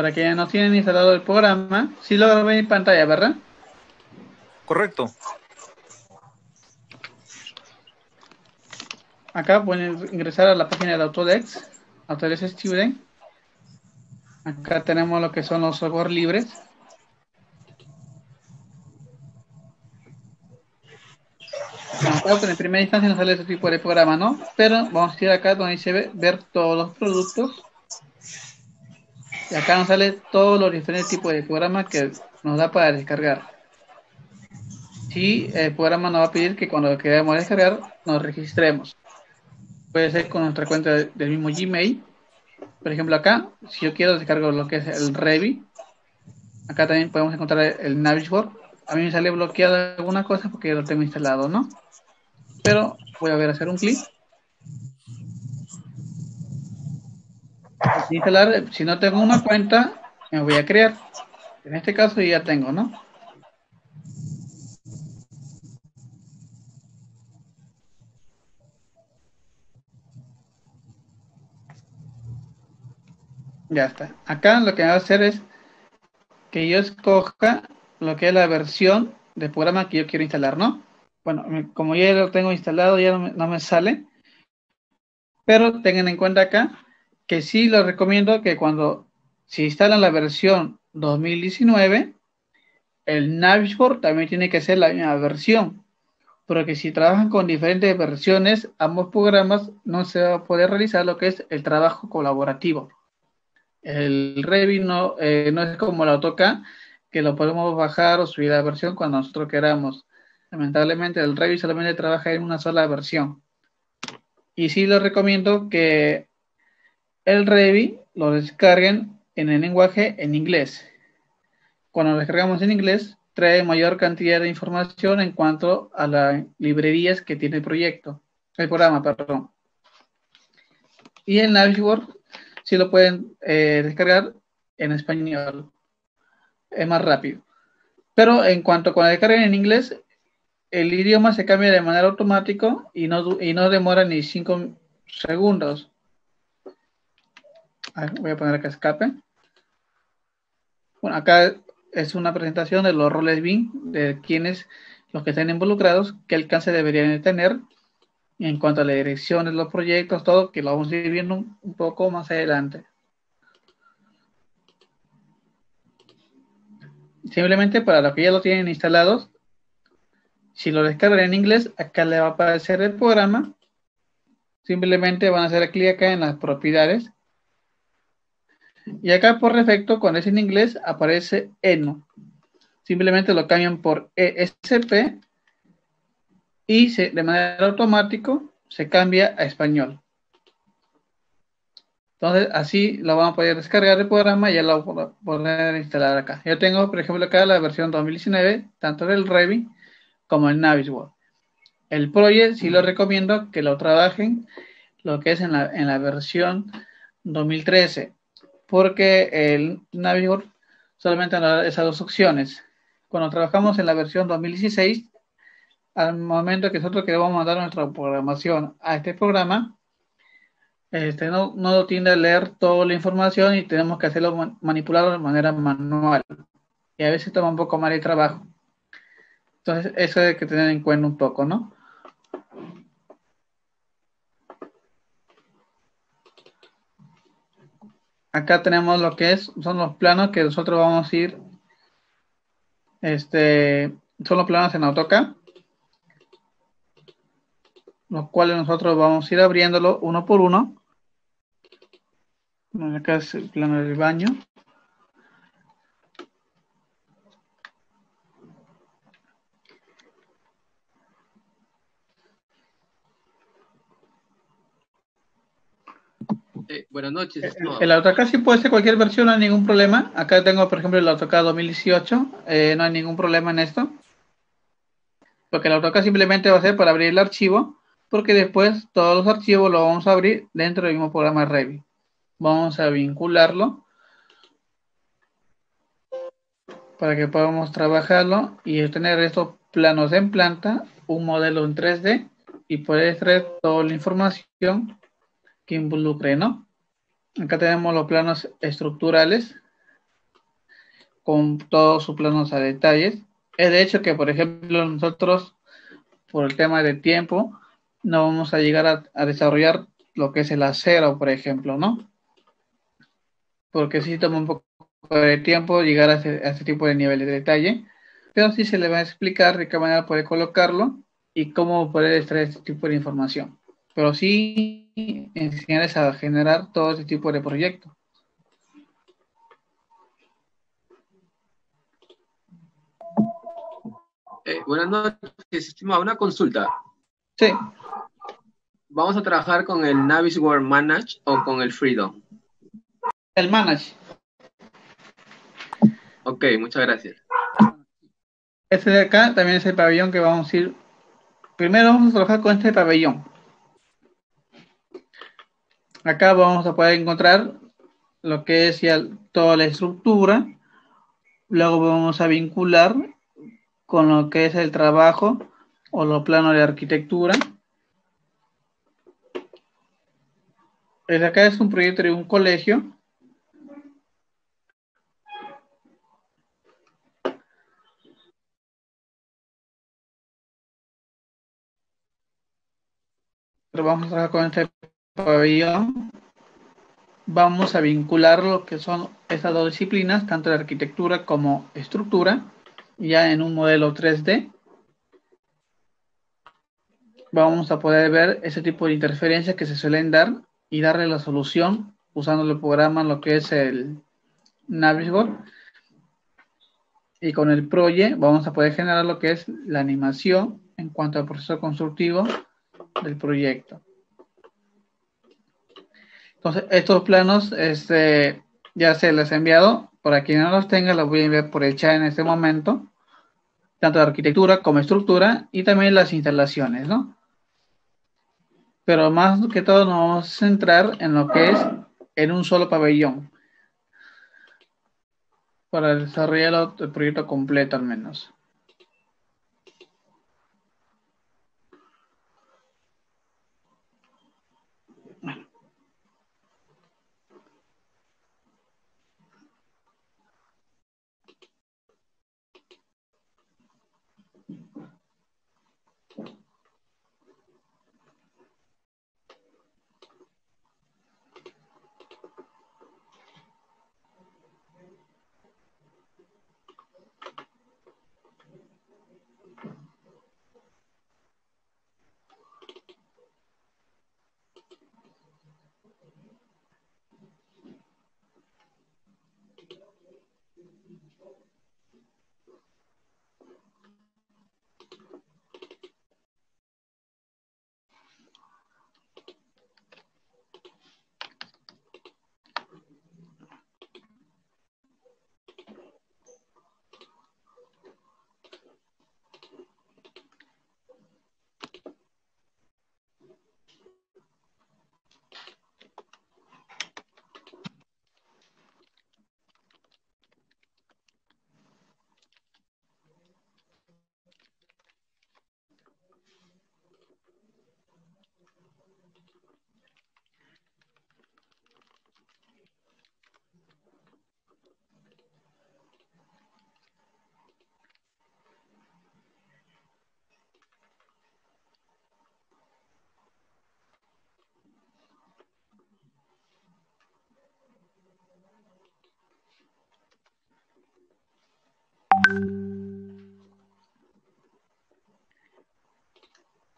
para quienes no tienen instalado el programa, sí lo ven en pantalla, ¿verdad? Correcto. Acá pueden ingresar a la página de Autodesk Student. Acá tenemos lo que son los software libres. Bueno, acá en primera instancia nos sale este tipo de programa, ¿no? Pero vamos a ir acá donde dice ver todos los productos. Y acá nos sale todos los diferentes tipos de programas que nos da para descargar. Sí, el programa nos va a pedir que cuando lo queramos descargar, nos registremos. Puede ser con nuestra cuenta del mismo Gmail. Por ejemplo, acá, si yo quiero descargar lo que es el Revit, acá también podemos encontrar el Navisworks. A mí me sale bloqueado alguna cosa porque lo tengo instalado, ¿no? Pero voy a ver hacer un clic. Instalar, si no tengo una cuenta, me voy a crear. En este caso ya tengo, ¿no? Ya está. Acá lo que va a hacer es que yo escoja lo que es la versión del programa que yo quiero instalar, ¿no? Bueno, como ya lo tengo instalado, ya no me sale, pero tengan en cuenta acá que sí les recomiendo que si instalan la versión 2019, el Navisworks también tiene que ser la misma versión, porque si trabajan con diferentes versiones, ambos programas no se va a poder realizar lo que es el trabajo colaborativo. El Revit no es como el AutoCAD, que lo podemos bajar o subir la versión cuando nosotros queramos. Lamentablemente el Revit solamente trabaja en una sola versión. Y sí les recomiendo que el Revit lo descarguen en el lenguaje en inglés. Cuando lo descargamos en inglés, trae mayor cantidad de información en cuanto a las librerías que tiene el programa, perdón. Y en Navisworks sí lo pueden descargar en español. Es más rápido. Pero en cuanto cuando descarguen en inglés, el idioma se cambia de manera automática y no demora ni 5 segundos. A ver, voy a poner acá escape. Bueno, acá es una presentación de los roles BIM, de los que estén involucrados, qué alcance deberían de tener en cuanto a la dirección de los proyectos, todo, que lo vamos a ir viendo un poco más adelante. Simplemente para los que ya lo tienen instalados, si lo descargan en inglés, acá le va a aparecer el programa. Simplemente van a hacer clic acá en las propiedades. Y acá por defecto, cuando es en inglés, aparece ENO. Simplemente lo cambian por ESP y de manera automática se cambia a español. Entonces, así lo vamos a poder descargar el programa y ya lo voy a poder instalar acá. Yo tengo, por ejemplo, acá la versión 2019, tanto del Revit como el Navisworks. El Project sí lo recomiendo que lo trabajen lo que es en la versión 2013, porque el Navisworks solamente nos da esas dos opciones. Cuando trabajamos en la versión 2016, al momento que nosotros queremos mandar nuestra programación a este programa, no tiende a leer toda la información y tenemos que hacerlo manipularlo de manera manual. Y a veces toma un poco más de trabajo. Entonces, eso hay que tener en cuenta un poco, ¿no? Acá tenemos lo que son los planos que nosotros vamos a ir, son los planos en AutoCAD, los cuales nosotros vamos a ir abriéndolo uno por uno. Acá es el plano del baño. Buenas noches, estimado. El AutoCAD sí puede ser cualquier versión, no hay ningún problema. Acá tengo, por ejemplo, el AutoCAD 2018, no hay ningún problema en esto. Porque el AutoCAD simplemente va a ser para abrir el archivo, porque después todos los archivos los vamos a abrir dentro del mismo programa Revit. Vamos a vincularlo para que podamos trabajarlo y tener estos planos en planta, un modelo en 3D y poder extraer toda la información que involucre, ¿no? Acá tenemos los planos estructurales. con todos sus planos a detalles. Es de hecho que, por ejemplo, nosotros, por el tema de tiempo, no vamos a llegar a desarrollar lo que es el acero, por ejemplo, ¿no? Porque sí toma un poco de tiempo llegar a ese tipo de nivel de detalle, pero sí se le va a explicar de qué manera puede colocarlo y cómo poder extraer este tipo de información. Pero sí enseñarles a generar todo este tipo de proyectos. Buenas noches, estimado. Una consulta. Sí. ¿Vamos a trabajar con el Navisworks Manage o con el Freedom? El Manage. Ok, muchas gracias. Este de acá también es el pabellón que vamos a ir. Primero vamos a trabajar con este pabellón. Acá vamos a poder encontrar lo que es ya toda la estructura. Luego vamos a vincular con lo que es el trabajo o los planos de arquitectura. El de acá es un proyecto de un colegio. Pero vamos a trabajar con este pabellón. Vamos a vincular lo que son estas dos disciplinas, tanto de arquitectura como estructura, ya en un modelo 3D. Vamos a poder ver ese tipo de interferencias que se suelen dar y darle la solución usando el programa, lo que es el Navisworks. Y con el Proye vamos a poder generar lo que es la animación en cuanto al proceso constructivo del proyecto. Entonces, estos planos ya se les he enviado. Para quien no los tenga, los voy a enviar por el chat en este momento. Tanto de arquitectura como estructura y también las instalaciones, ¿no? Pero más que todo nos vamos a centrar en lo que es en un solo pabellón para desarrollar el proyecto completo al menos.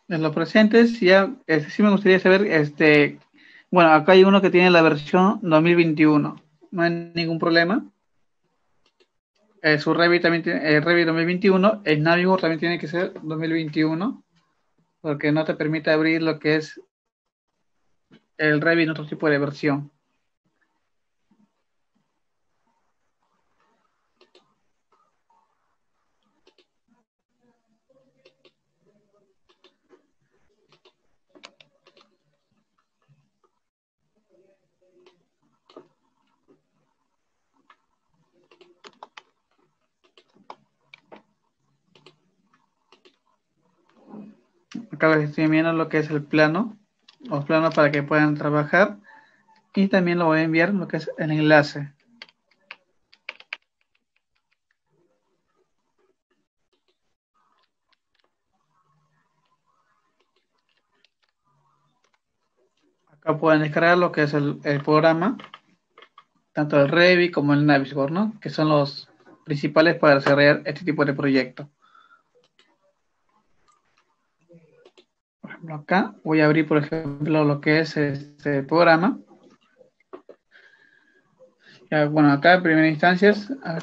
En los presentes, ya sí me gustaría saber, bueno, acá hay uno que tiene la versión 2021, no hay ningún problema. Su Revit también tiene, Revit 2021, el Navisworks también tiene que ser 2021, porque no te permite abrir lo que es el Revit en otro tipo de versión. Acá les estoy enviando lo que es el plano, los planos para que puedan trabajar, y también lo voy a enviar lo que es el enlace. Acá pueden descargar lo que es el programa, tanto el Revit como el Navisworks, ¿no? Que son los principales para desarrollar este tipo de proyectos. Por ejemplo, acá voy a abrir, por ejemplo, lo que es este programa. Ya, bueno, acá en primera instancia, a ver.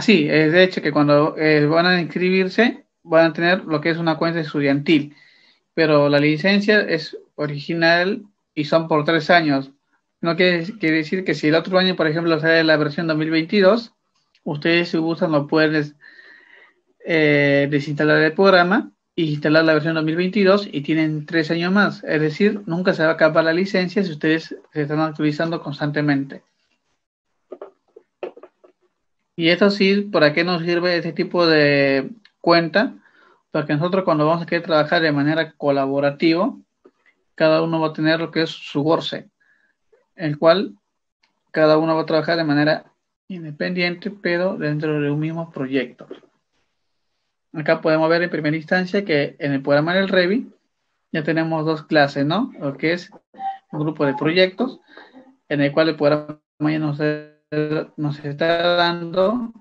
Sí, de hecho que cuando van a inscribirse van a tener lo que es una cuenta estudiantil, pero la licencia es original y son por 3 años. No quiere decir que si el otro año, por ejemplo, sale la versión 2022, ustedes si gustan lo pueden desinstalar el programa e instalar la versión 2022 y tienen 3 años más. Es decir, nunca se va a acabar la licencia si ustedes se están actualizando constantemente. Y esto sí, ¿para qué nos sirve este tipo de cuenta? Porque nosotros cuando vamos a querer trabajar de manera colaborativa, cada uno va a tener lo que es su GORCE, el cual cada uno va a trabajar de manera independiente, pero dentro de un mismo proyecto. Acá podemos ver en primera instancia que en el programa del Revit ya tenemos dos clases, ¿no? Lo que es un grupo de proyectos, en el cual el programa ya nos está dando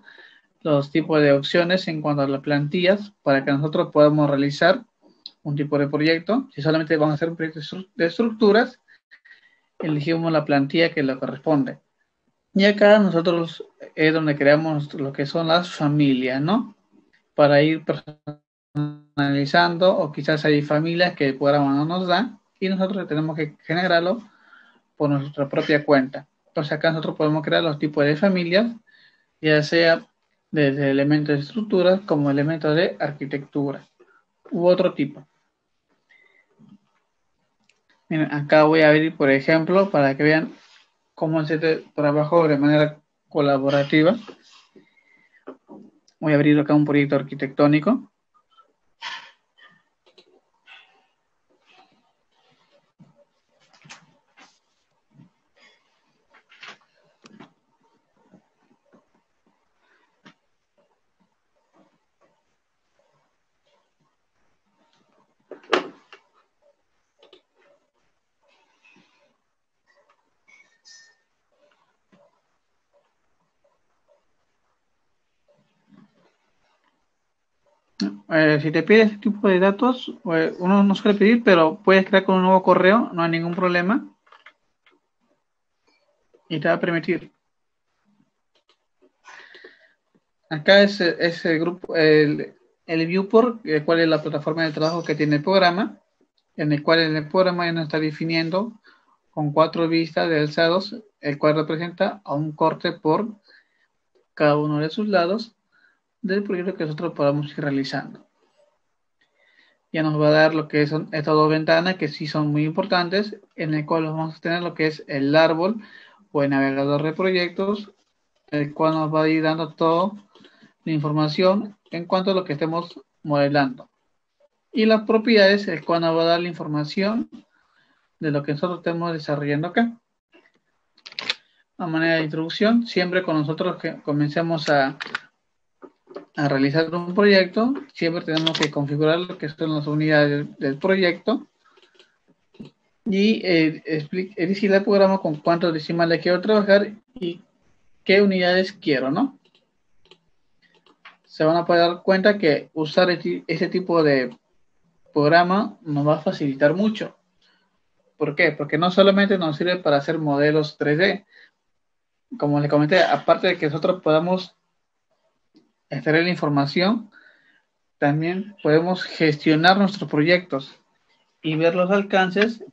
los tipos de opciones en cuanto a las plantillas para que nosotros podamos realizar un tipo de proyecto. Si solamente vamos a hacer un proyecto de estructuras, elegimos la plantilla que le corresponde. Y acá nosotros es donde creamos lo que son las familias, ¿no? Para ir personalizando, o quizás hay familias que el programa no nos da y nosotros tenemos que generarlo por nuestra propia cuenta. Entonces acá nosotros podemos crear los tipos de familias, ya sea desde elementos de estructura como elementos de arquitectura u otro tipo. Miren, acá voy a abrir, por ejemplo, para que vean cómo se trabajó de manera colaborativa. Voy a abrir acá un proyecto arquitectónico. Si te pide este tipo de datos, uno no suele pedir, pero puedes crear con un nuevo correo, no hay ningún problema. Y te va a permitir. Acá es el grupo, el viewport, cuál es la plataforma de trabajo que tiene el programa, en el cual el programa ya nos está definiendo con 4 vistas de alzados, el cual representa a un corte por cada uno de sus lados del proyecto que nosotros podamos ir realizando. Ya nos va a dar lo que son estas dos ventanas que sí son muy importantes, en el cual vamos a tener lo que es el árbol o el navegador de proyectos, el cual nos va a ir dando toda la información en cuanto a lo que estemos modelando. Y las propiedades, el cual nos va a dar la información de lo que nosotros estemos desarrollando acá. A manera de introducción, siempre con nosotros que comencemos a realizar un proyecto, siempre tenemos que configurar lo que son las unidades del proyecto y decirle al programa con cuántos decimales quiero trabajar y qué unidades quiero, ¿no? Se van a poder dar cuenta que usar ese tipo de programa nos va a facilitar mucho. ¿Por qué? Porque no solamente nos sirve para hacer modelos 3D, como les comenté, aparte de que nosotros podamos extraer la información, también podemos gestionar nuestros proyectos y ver los alcances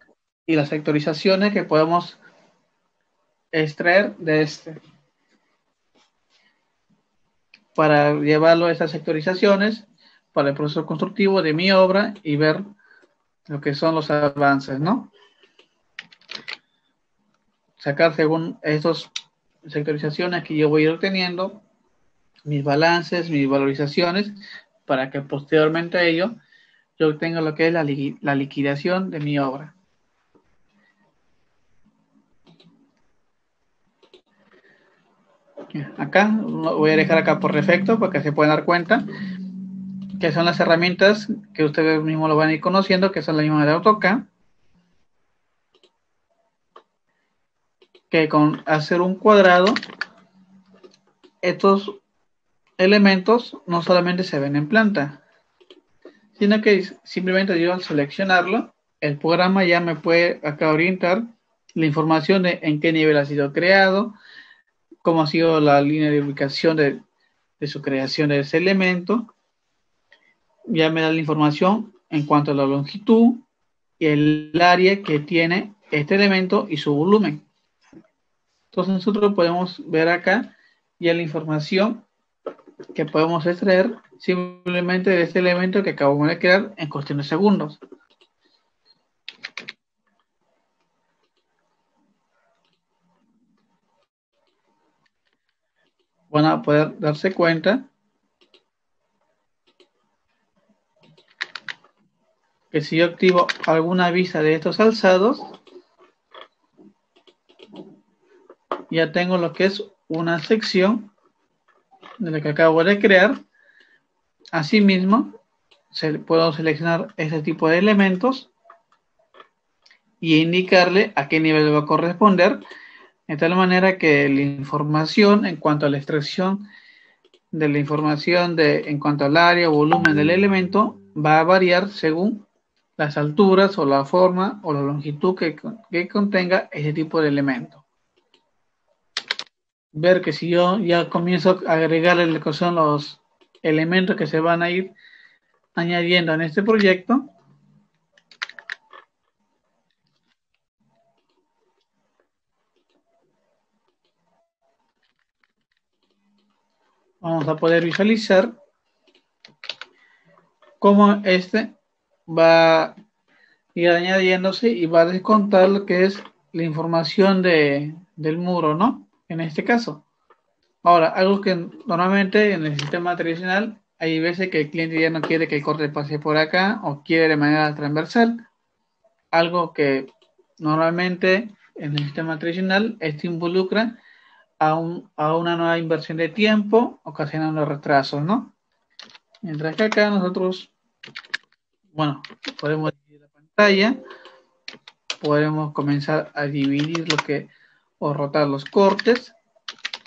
y las sectorizaciones que podemos extraer de este para llevarlo a estas sectorizaciones para el proceso constructivo de mi obra y ver lo que son los avances, ¿no? Sacar según estas sectorizaciones que yo voy a ir obteniendo mis balances, mis valorizaciones, para que posteriormente a ello yo obtenga lo que es la liquidación de mi obra. Acá, voy a dejar acá por defecto para que se puedan dar cuenta que son las herramientas que ustedes mismos lo van a ir conociendo, que son las mismas de AutoCAD, que con hacer un cuadrado, estos elementos no solamente se ven en planta, sino que simplemente yo al seleccionarlo, el programa ya me puede acá orientar la información de en qué nivel ha sido creado, cómo ha sido la línea de ubicación de su creación de ese elemento. Ya me da la información en cuanto a la longitud y el área que tiene este elemento y su volumen. Entonces nosotros podemos ver acá ya la información que podemos extraer simplemente de este elemento que acabamos de crear en cuestión de segundos. Van a poder darse cuenta que si yo activo alguna vista de estos alzados, ya tengo lo que es una sección de lo que acabo de crear. Asimismo, puedo seleccionar este tipo de elementos y indicarle a qué nivel va a corresponder, de tal manera que la información en cuanto a la extracción de la información en cuanto al área o volumen del elemento va a variar según las alturas o la forma o la longitud que contenga ese tipo de elemento. Ver que si yo ya comienzo a agregarle lo que son los elementos que se van a ir añadiendo en este proyecto, vamos a poder visualizar cómo este va a ir añadiéndose y va a descontar lo que es la información del muro, ¿no? En este caso. Ahora, algo que normalmente en el sistema tradicional hay veces que el cliente ya no quiere que el corte pase por acá o quiere de manera transversal. Algo que normalmente en el sistema tradicional esto involucra a una nueva inversión de tiempo, ocasionando retrasos, ¿no? Mientras que acá nosotros, bueno, podemos dividir la pantalla, podemos comenzar a dividir o rotar los cortes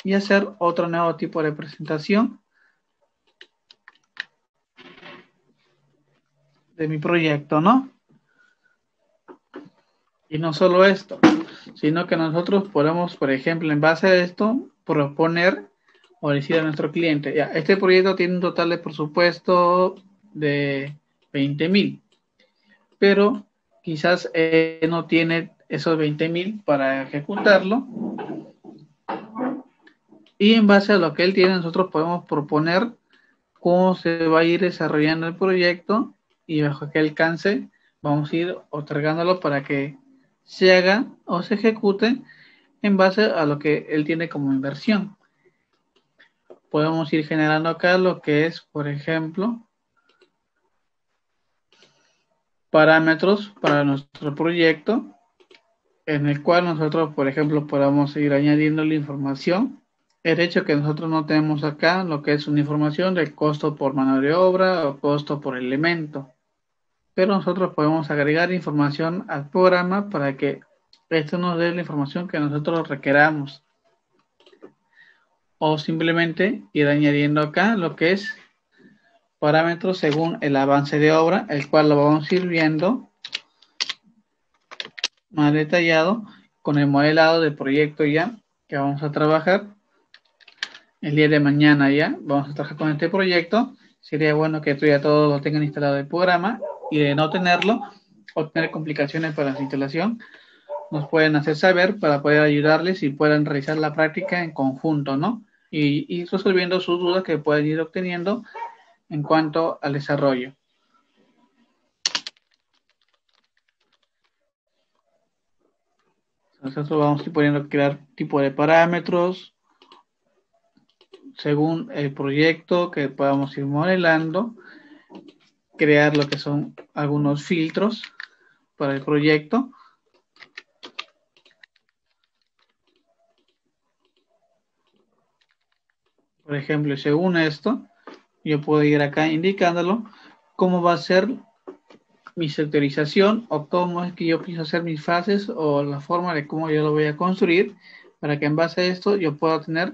y hacer otro nuevo tipo de presentación de mi proyecto, ¿no? Y no solo esto, sino que nosotros podemos, por ejemplo, en base a esto, proponer o decir a nuestro cliente, ya, este proyecto tiene un total de presupuesto de 20,000, pero quizás no tiene esos 20,000 para ejecutarlo, y en base a lo que él tiene, nosotros podemos proponer cómo se va a ir desarrollando el proyecto y bajo qué alcance vamos a ir otorgándolo para que se haga o se ejecute en base a lo que él tiene como inversión. Podemos ir generando acá lo que es, por ejemplo, parámetros para nuestro proyecto, en el cual nosotros, por ejemplo, podamos ir añadiendo la información. El hecho que nosotros no tenemos acá lo que es una información de costo por mano de obra o costo por elemento. Pero nosotros podemos agregar información al programa para que esto nos dé la información que nosotros requeramos. O simplemente ir añadiendo acá lo que es parámetros según el avance de obra, el cual lo vamos a ir viendo más detallado con el modelado del proyecto ya que vamos a trabajar. El día de mañana ya vamos a trabajar con este proyecto. Sería bueno que ya todos lo tengan instalado el programa, y de no tenerlo o tener complicaciones para su instalación, nos pueden hacer saber para poder ayudarles y puedan realizar la práctica en conjunto, ¿no? Y ir resolviendo sus dudas que pueden ir obteniendo en cuanto al desarrollo. Nosotros vamos a ir poniendo crear tipo de parámetros según el proyecto que podamos ir modelando, crear lo que son algunos filtros para el proyecto. Por ejemplo, según esto, yo puedo ir acá indicándolo cómo va a ser mi sectorización o cómo es que yo pienso hacer mis fases o la forma de cómo yo lo voy a construir para que en base a esto yo pueda tener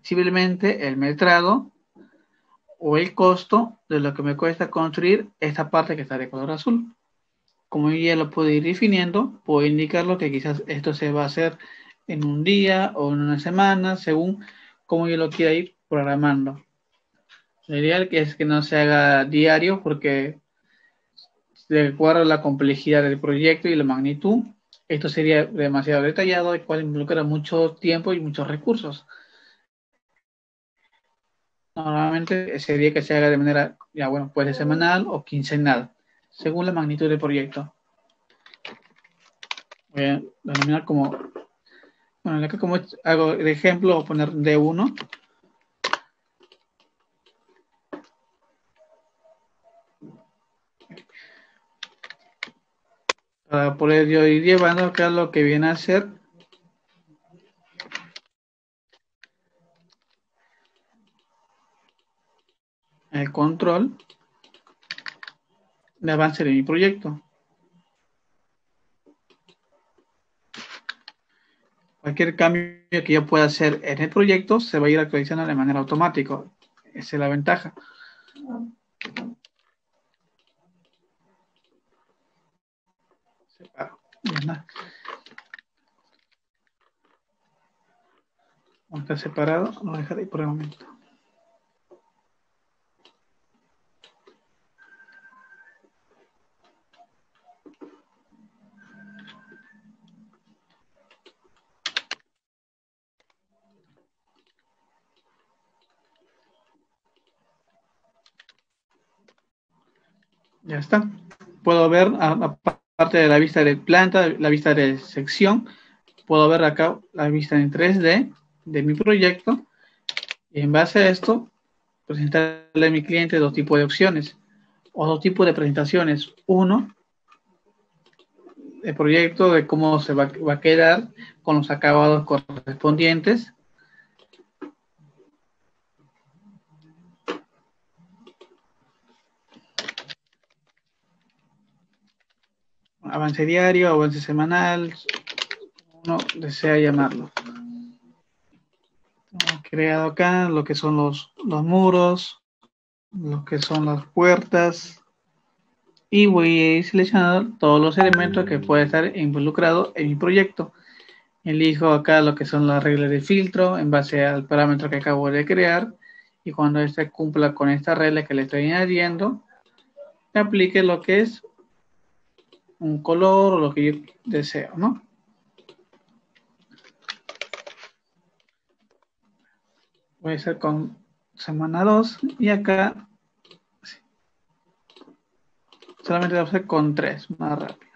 simplemente el metrado o el costo de lo que me cuesta construir esta parte que está de color azul. Como yo ya lo puedo ir definiendo, puedo indicarlo que quizás esto se va a hacer en un día o en una semana, según cómo yo lo quiera ir programando. Lo ideal es que no se haga diario porque de acuerdo a la complejidad del proyecto y la magnitud, esto sería demasiado detallado, el cual involucra mucho tiempo y muchos recursos. Normalmente sería que se haga de manera, ya bueno, puede ser semanal o quincenal, según la magnitud del proyecto. Voy a denominar como, bueno, acá como hago de ejemplo, voy a poner D1. Para poder yo ir llevando acá lo que viene a ser el control de avance de mi proyecto. Cualquier cambio que yo pueda hacer en el proyecto se va a ir actualizando de manera automática. Esa es la ventaja. Separo. Está separado, lo voy a dejar ahí por el momento. Ya está. Puedo ver, aparte de la vista de planta, la vista de sección, puedo ver acá la vista en 3D de mi proyecto y en base a esto, presentarle a mi cliente dos tipos de opciones o dos tipos de presentaciones. Uno, el proyecto de cómo se va a quedar con los acabados correspondientes. Avance diario, avance semanal, uno desea llamarlo. Hemos creado acá lo que son los muros, lo que son las puertas, y voy a ir seleccionando todos los elementos que pueden estar involucrados en mi proyecto. Elijo acá lo que son las reglas de filtro en base al parámetro que acabo de crear, y cuando este cumpla con esta regla que le estoy añadiendo, aplique lo que es un color o lo que yo deseo, ¿no? Voy a hacer con semana 2 y acá solamente voy a hacer con 3, más rápido.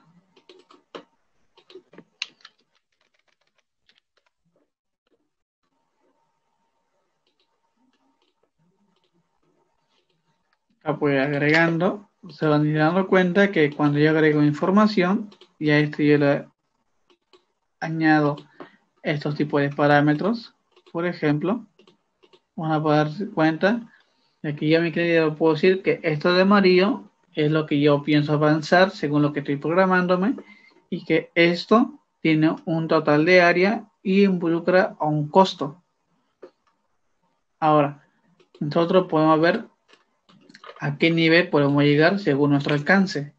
Acá voy agregando, se van a ir dando cuenta que cuando yo agrego información, y a esto yo le añado estos tipos de parámetros, por ejemplo, van a poder darse cuenta de que yo a mi cliente puedo decir que esto de amarillo es lo que yo pienso avanzar según lo que estoy programándome, y que esto tiene un total de área y involucra a un costo. Ahora, nosotros podemos ver a qué nivel podemos llegar según nuestro alcance.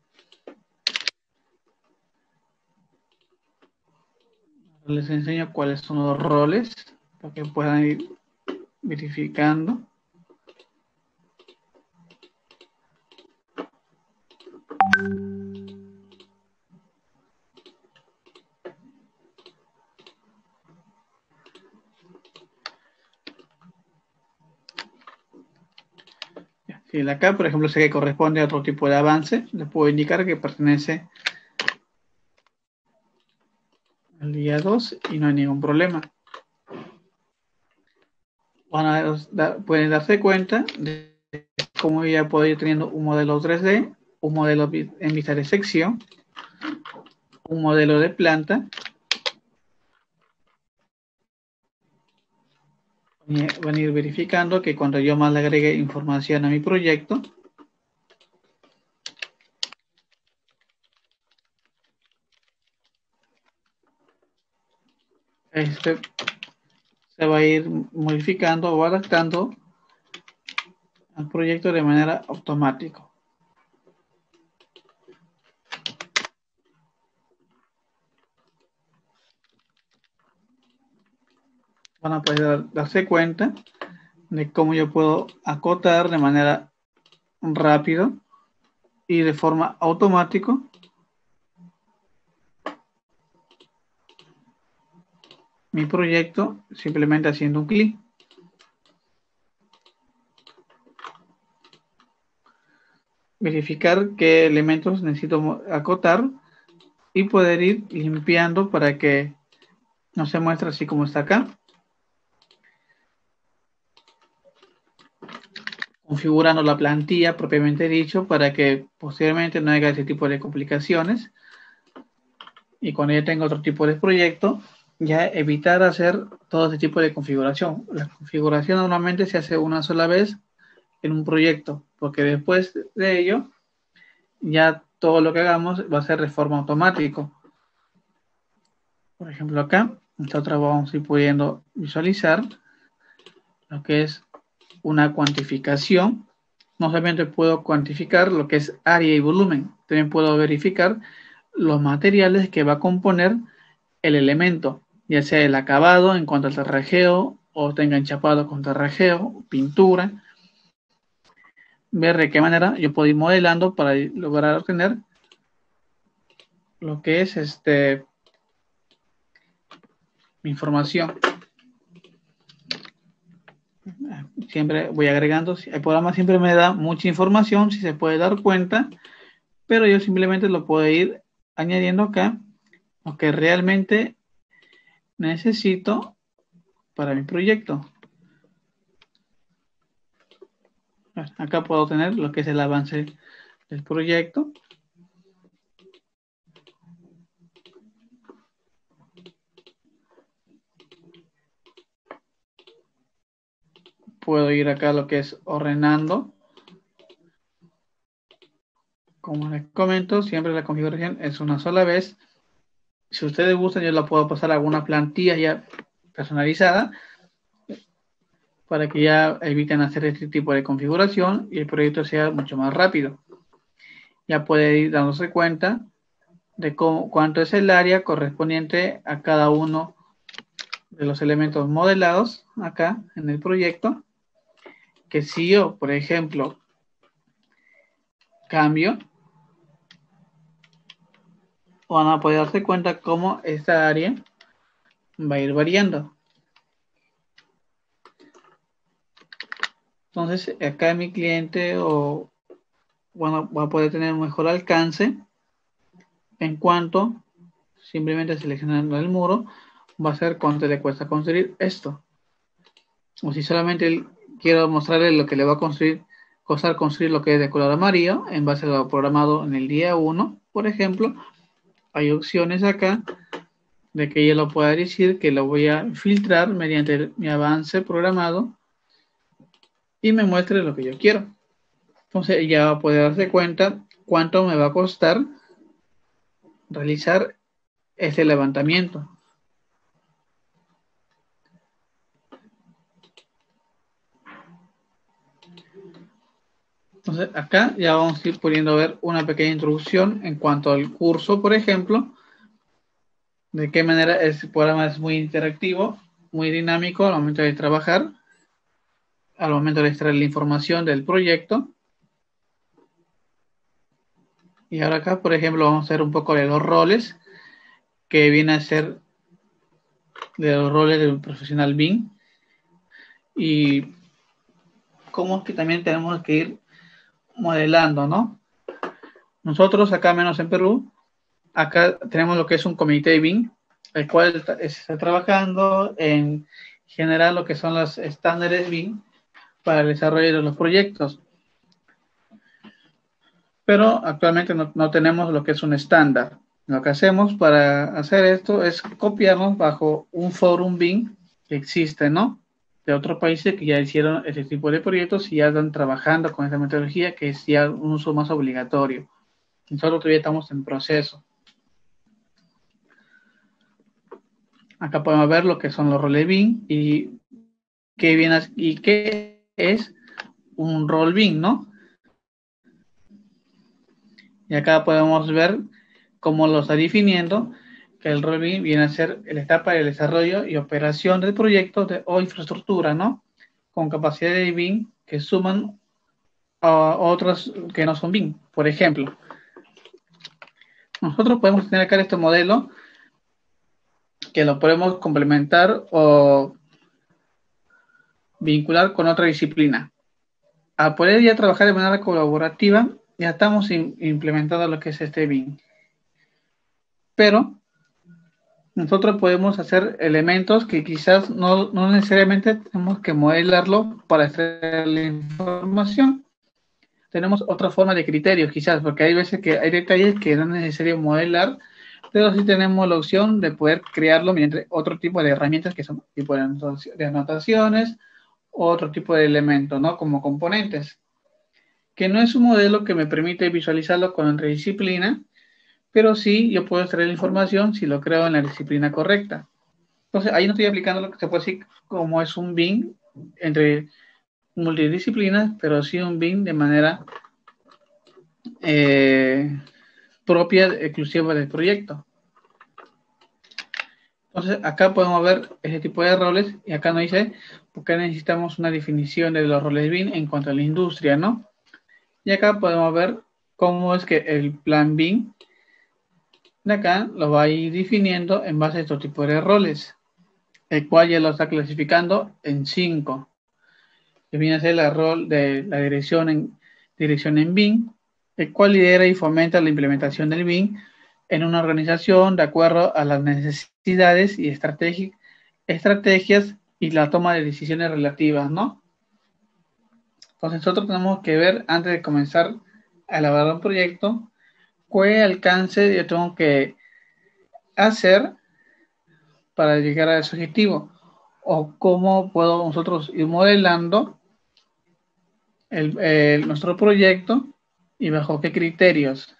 Les enseño cuáles son los roles para que puedan ir verificando. Si acá, por ejemplo, sé que corresponde a otro tipo de avance, le puedo indicar que pertenece al día 2 y no hay ningún problema. Pueden darse cuenta de cómo ya puedo ir teniendo un modelo 3D, un modelo en vista de sección, un modelo de planta, van a ir verificando que cuando yo más le agregue información a mi proyecto, este se va a ir modificando o adaptando al proyecto de manera automática. Van a poder darse cuenta de cómo yo puedo acotar de manera rápida y de forma automática mi proyecto simplemente haciendo un clic. Verificar qué elementos necesito acotar y poder ir limpiando para que no se muestre así como está acá. Configurando la plantilla propiamente dicho para que posteriormente no haya ese tipo de complicaciones. Y cuando ya tenga otro tipo de proyecto, ya evitar hacer todo ese tipo de configuración. La configuración normalmente se hace una sola vez en un proyecto, porque después de ello, ya todo lo que hagamos va a ser de forma automática. Por ejemplo, acá, nosotros vamos a ir pudiendo visualizar lo que es una cuantificación. No solamente puedo cuantificar lo que es área y volumen, también puedo verificar los materiales que va a componer el elemento, ya sea el acabado en cuanto al terrajeo o tenga enchapado con terrajeo, pintura, ver de qué manera yo puedo ir modelando para lograr obtener lo que es mi información. Siempre voy agregando, el programa siempre me da mucha información, si se puede dar cuenta, pero yo simplemente lo puedo ir añadiendo acá, lo que realmente necesito para mi proyecto. Acá puedo tener lo que es el avance del proyecto. Puedo ir acá a lo que es ordenando. Como les comento, siempre la configuración es una sola vez. Si ustedes gustan, yo la puedo pasar a alguna plantilla ya personalizada para que ya eviten hacer este tipo de configuración y el proyecto sea mucho más rápido. Ya puede ir dándose cuenta de cuánto es el área correspondiente a cada uno de los elementos modelados acá en el proyecto. Que si yo, por ejemplo, cambio, van a poder darse cuenta cómo esta área va a ir variando. Entonces, acá mi cliente bueno, va a poder tener un mejor alcance en cuanto simplemente seleccionando el muro va a ser cuánto le cuesta construir esto. O si solamente quiero mostrarle lo que le va a costar construir lo que es de color amarillo en base a lo programado en el día 1, por ejemplo, hay opciones acá de que yo lo pueda decir que lo voy a filtrar mediante mi avance programado y me muestre lo que yo quiero. Entonces ya va a poder darse cuenta cuánto me va a costar realizar este levantamiento. Entonces acá ya vamos a ir pudiendo ver una pequeña introducción en cuanto al curso, por ejemplo, de qué manera el programa es muy interactivo, muy dinámico al momento de trabajar, al momento de extraer la información del proyecto. Y ahora acá, por ejemplo, vamos a hacer un poco de los roles, que viene a ser de los roles de un profesional BIM. Y cómo es que también tenemos que ir modelando, ¿no? Nosotros acá, menos en Perú, acá tenemos lo que es un comité BIM, el cual está trabajando en generar lo que son los estándares BIM para el desarrollo de los proyectos. Pero actualmente no tenemos lo que es un estándar. Lo que hacemos para hacer esto es copiarnos bajo un forum BIM que existe, ¿no? de otros países que ya hicieron ese tipo de proyectos y ya están trabajando con esa metodología que es ya un uso más obligatorio. Nosotros todavía estamos en proceso. Acá podemos ver lo que son los roles BIM y qué es un rol BIM, ¿no? Y acá podemos ver cómo lo está definiendo, que el rol BIM viene a ser la etapa de desarrollo y operación del proyecto o infraestructura, ¿no? Con capacidad de BIM que suman a otros que no son BIM. Por ejemplo, nosotros podemos tener acá este modelo que lo podemos complementar o vincular con otra disciplina. Al poder ya trabajar de manera colaborativa, ya estamos implementando lo que es este BIM. Pero nosotros podemos hacer elementos que quizás no necesariamente tenemos que modelarlo para extraer la información. Tenemos otra forma de criterios quizás, porque hay veces que hay detalles que no es necesario modelar, pero sí tenemos la opción de poder crearlo mediante otro tipo de herramientas que son tipo de anotaciones, otro tipo de elementos, ¿no? Como componentes, que no es un modelo que me permite visualizarlo con otra disciplina, pero sí yo puedo extraer la información si lo creo en la disciplina correcta. Entonces, ahí no estoy aplicando lo que se puede decir como es un BIM entre multidisciplinas, pero sí un BIM de manera propia, exclusiva del proyecto. Entonces, acá podemos ver ese tipo de roles y acá nos dice por qué necesitamos una definición de los roles BIM en cuanto a la industria, ¿no? Y acá podemos ver cómo es que el plan BIM de acá lo va a ir definiendo en base a estos tipos de roles, el cual ya lo está clasificando en 5, que viene a ser el rol de la dirección en BIM, el cual lidera y fomenta la implementación del BIM en una organización de acuerdo a las necesidades y estrategias y la toma de decisiones relativas, ¿no? Entonces nosotros tenemos que ver antes de comenzar a elaborar un proyecto, qué alcance yo tengo que hacer para llegar a ese objetivo o cómo puedo nosotros ir modelando nuestro proyecto y bajo qué criterios.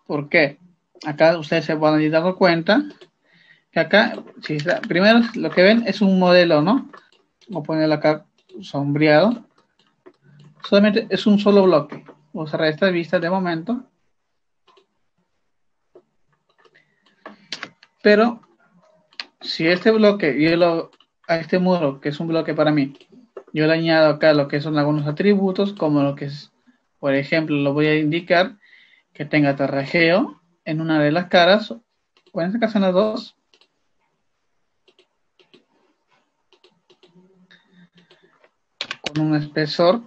¿Por qué? Acá ustedes se van a ir dando cuenta que acá, si está, primero lo que ven es un modelo, ¿no? Voy a ponerlo acá sombreado. Solamente es un solo bloque. Voy a cerrar esta vista de momento. Pero si este bloque, a este muro, que es un bloque para mí, yo le añado acá lo que son algunos atributos, como lo que es, por ejemplo, lo voy a indicar que tenga terrajeo en una de las caras, o en este caso en las dos. Con un espesor.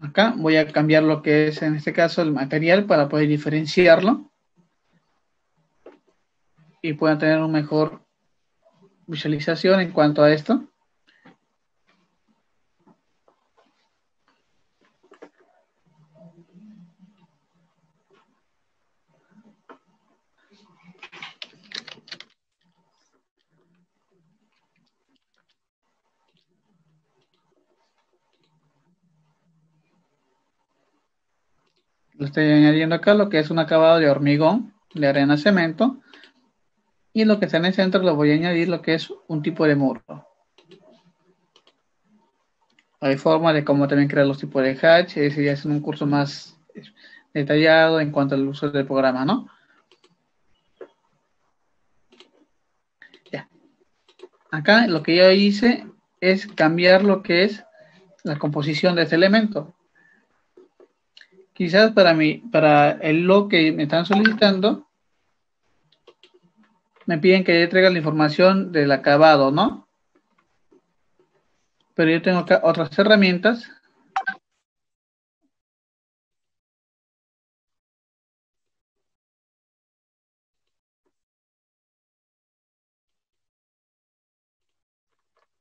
Acá voy a cambiar lo que es en este caso el material para poder diferenciarlo y puedan tener una mejor visualización en cuanto a esto. Lo estoy añadiendo acá lo que es un acabado de hormigón, de arena cemento, y lo que está en el centro lo voy a añadir lo que es un tipo de muro. Hay forma de cómo también crear los tipos de hatch, ese ya es un curso más detallado en cuanto al uso del programa, ¿no? Ya. Acá lo que yo hice es cambiar lo que es la composición de este elemento. Quizás para el log que me están solicitando, me piden que yo traiga la información del acabado, ¿no? Pero yo tengo acá otras herramientas.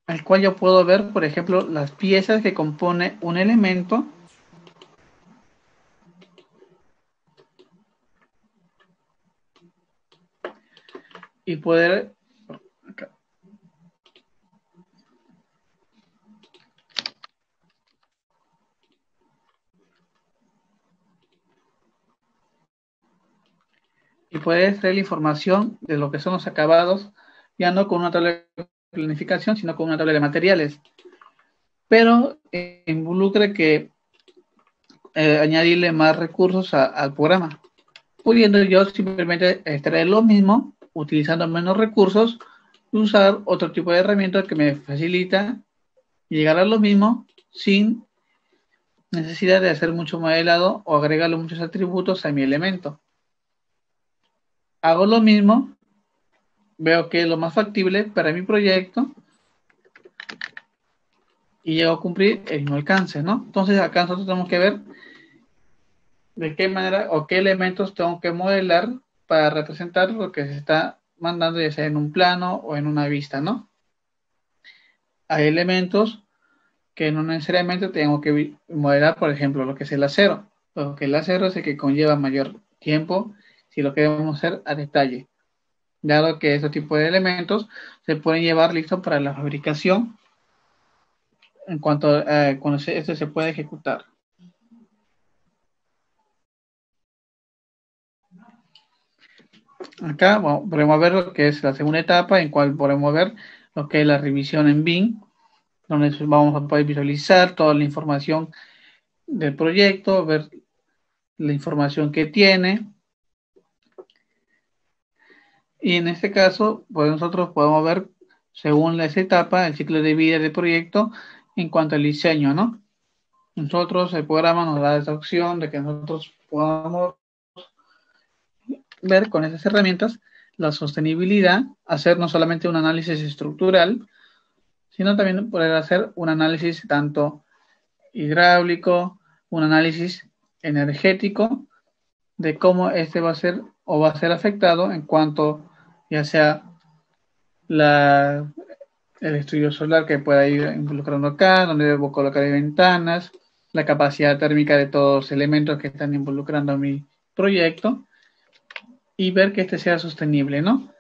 Al cual yo puedo ver, por ejemplo, las piezas que compone un elemento y poder acá, y poder extraer la información de lo que son los acabados, ya no con una tabla de planificación, sino con una tabla de materiales. Pero involucra que añadirle más recursos al programa, pudiendo yo simplemente extraer lo mismo, utilizando menos recursos, y usar otro tipo de herramienta que me facilita llegar a lo mismo sin necesidad de hacer mucho modelado o agregarle muchos atributos a mi elemento. Hago lo mismo, veo que es lo más factible para mi proyecto y llego a cumplir el mismo alcance, ¿no? Entonces acá nosotros tenemos que ver de qué manera o qué elementos tengo que modelar para representar lo que se está mandando, ya sea en un plano o en una vista, ¿no? Hay elementos que no necesariamente tengo que modelar, por ejemplo, lo que es el acero. Lo que el acero es el que conlleva mayor tiempo si lo queremos hacer a detalle, dado que este tipo de elementos se pueden llevar listos para la fabricación en cuanto a cuando esto se puede ejecutar. Acá bueno, podemos ver lo que es la segunda etapa, en cual podemos ver lo que es la revisión en BIM, donde vamos a poder visualizar toda la información del proyecto, ver la información que tiene. Y en este caso, pues nosotros podemos ver, según esa etapa, el ciclo de vida del proyecto en cuanto al diseño, ¿no? Nosotros, el programa nos da esa opción de que nosotros podamos ver con esas herramientas la sostenibilidad, hacer no solamente un análisis estructural, sino también poder hacer un análisis tanto hidráulico, un análisis energético de cómo este va a ser o va a ser afectado en cuanto ya sea el estudio solar que pueda ir involucrando acá, donde debo colocar ventanas, la capacidad térmica de todos los elementos que están involucrando mi proyecto y ver que este sea sostenible, ¿no?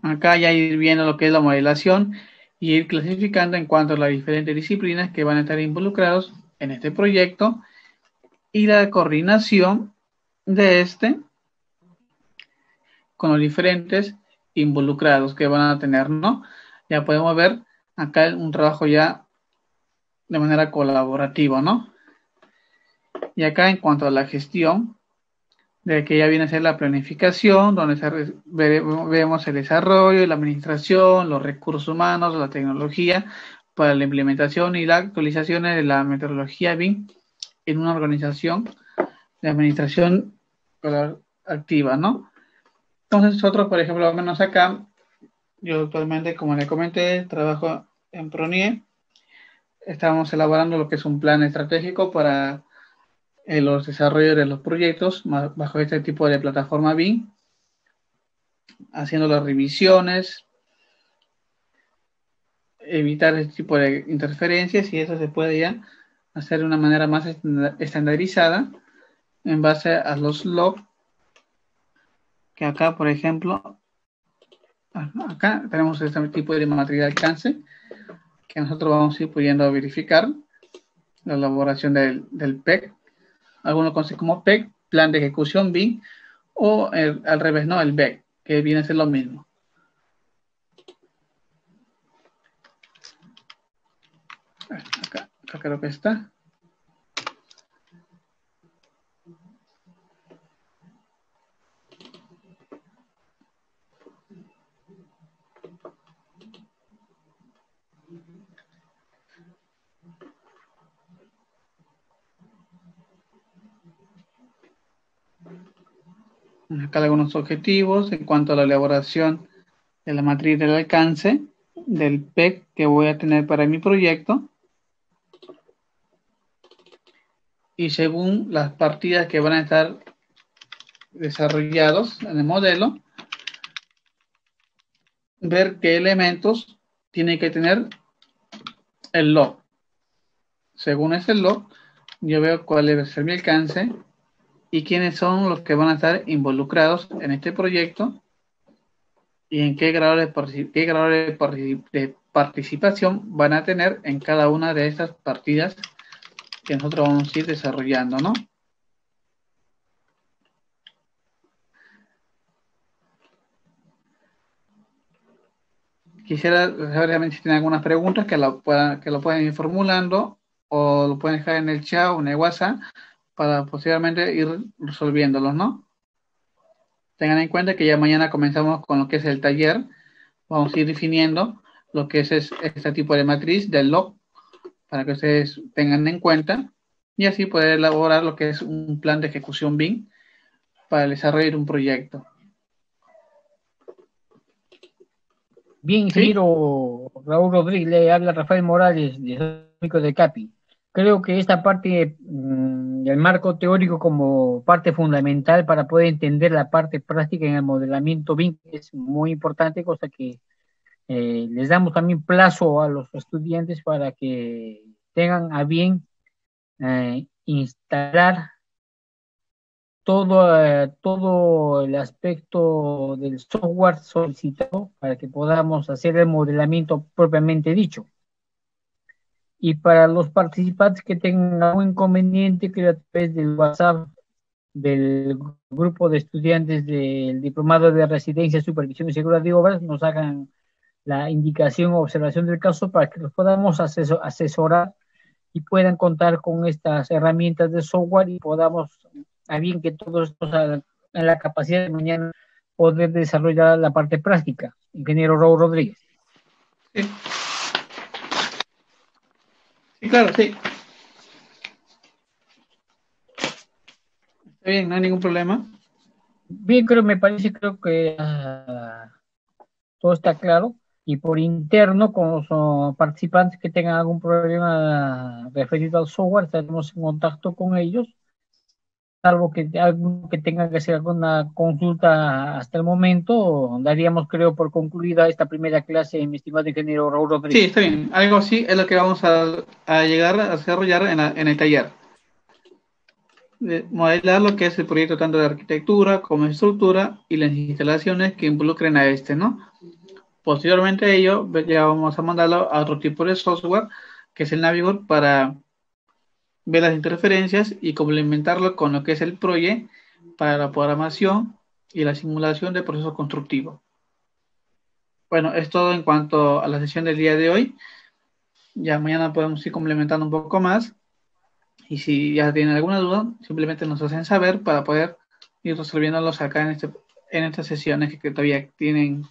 Acá ya ir viendo lo que es la modelación y ir clasificando en cuanto a las diferentes disciplinas que van a estar involucrados en este proyecto y la coordinación de este con los diferentes involucrados que van a tener, ¿no? Ya podemos ver acá un trabajo ya de manera colaborativa, ¿no? Y acá en cuanto a la gestión, de que ya viene a ser la planificación, donde vemos el desarrollo, la administración, los recursos humanos, la tecnología para la implementación y la actualización de la metodología BIM en una organización de administración activa, ¿no? Entonces nosotros, por ejemplo, al menos acá, yo actualmente, como le comenté, trabajo en PRONIE, estamos elaborando lo que es un plan estratégico para los desarrollos de los proyectos bajo este tipo de plataforma BIM, haciendo las revisiones, evitar este tipo de interferencias y eso se puede ya hacer de una manera más estandarizada en base a los logs que acá, por ejemplo, acá tenemos este tipo de matriz de alcance que nosotros vamos a ir pudiendo verificar la elaboración del PEC. Algunos conocen como PEC, Plan de Ejecución BIM, o al revés, ¿no? El BEC, que viene a ser lo mismo. Acá creo que está. Acá algunos objetivos en cuanto a la elaboración de la matriz del alcance del PEC que voy a tener para mi proyecto y según las partidas que van a estar desarrollados en el modelo, ver qué elementos tiene que tener el log. Según ese log, yo veo cuál debe ser mi alcance y quiénes son los que van a estar involucrados en este proyecto y en qué grado de participación van a tener en cada una de estas partidas que nosotros vamos a ir desarrollando, ¿no? Quisiera saber también si tienen algunas preguntas que lo pueden ir formulando o lo pueden dejar en el chat o en el WhatsApp para posteriormente ir resolviéndolos, ¿no? Tengan en cuenta que ya mañana comenzamos con lo que es el taller. Vamos a ir definiendo lo que es este tipo de matriz del log para que ustedes tengan en cuenta y así poder elaborar lo que es un plan de ejecución BIM para el desarrollo de un proyecto. Bien, ingeniero Raúl Rodríguez, le habla Rafael Morales, de CAPI. Creo que esta parte del marco teórico como parte fundamental para poder entender la parte práctica en el modelamiento BIM es muy importante, cosa que les damos también plazo a los estudiantes para que tengan a bien instalar todo el aspecto del software solicitado para que podamos hacer el modelamiento propiamente dicho. Y para los participantes que tengan algún inconveniente, que a través del WhatsApp del grupo de estudiantes del Diplomado de Residencia, Supervisión y Seguridad de Obras, nos hagan la indicación o observación del caso para que los podamos asesorar y puedan contar con estas herramientas de software y podamos, a bien que todos estos en la capacidad de mañana poder desarrollar la parte práctica. Ingeniero Raúl Rodríguez. Sí. Sí, claro, sí. Está bien, no hay ningún problema. Bien, creo que todo está claro. Y por interno, con los participantes que tengan algún problema referido al software, estaremos en contacto con ellos, salvo que algo que tengan que hacer alguna consulta hasta el momento, daríamos, creo, por concluida esta primera clase, mi estimado ingeniero Raúl Rodríguez. Sí, está bien. Algo así es lo que vamos a llegar a desarrollar en el taller. Modelar lo que es el proyecto tanto de arquitectura como de estructura y las instalaciones que involucren a este, ¿no? Posteriormente a ello, ya vamos a mandarlo a otro tipo de software, que es el Navigon, para ver las interferencias y complementarlo con lo que es el proyecto para la programación y la simulación del proceso constructivo. Bueno, es todo en cuanto a la sesión del día de hoy. Ya mañana podemos ir complementando un poco más. Y si ya tienen alguna duda, simplemente nos hacen saber para poder ir resolviéndolos acá en estas sesiones que todavía tienen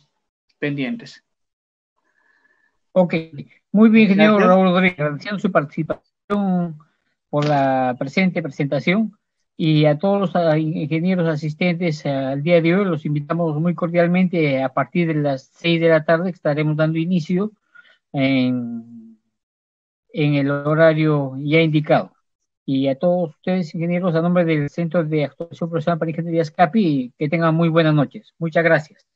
pendientes. Ok, muy bien, ingeniero Gracias. Raúl Rodríguez, agradeciendo su participación por la presente presentación y a todos los ingenieros asistentes al día de hoy los invitamos muy cordialmente a partir de las 6 de la tarde, que estaremos dando inicio en el horario ya indicado. Y a todos ustedes, ingenieros, a nombre del Centro de Actuación Profesional para Ingeniería CAPI, que tengan muy buenas noches. Muchas gracias.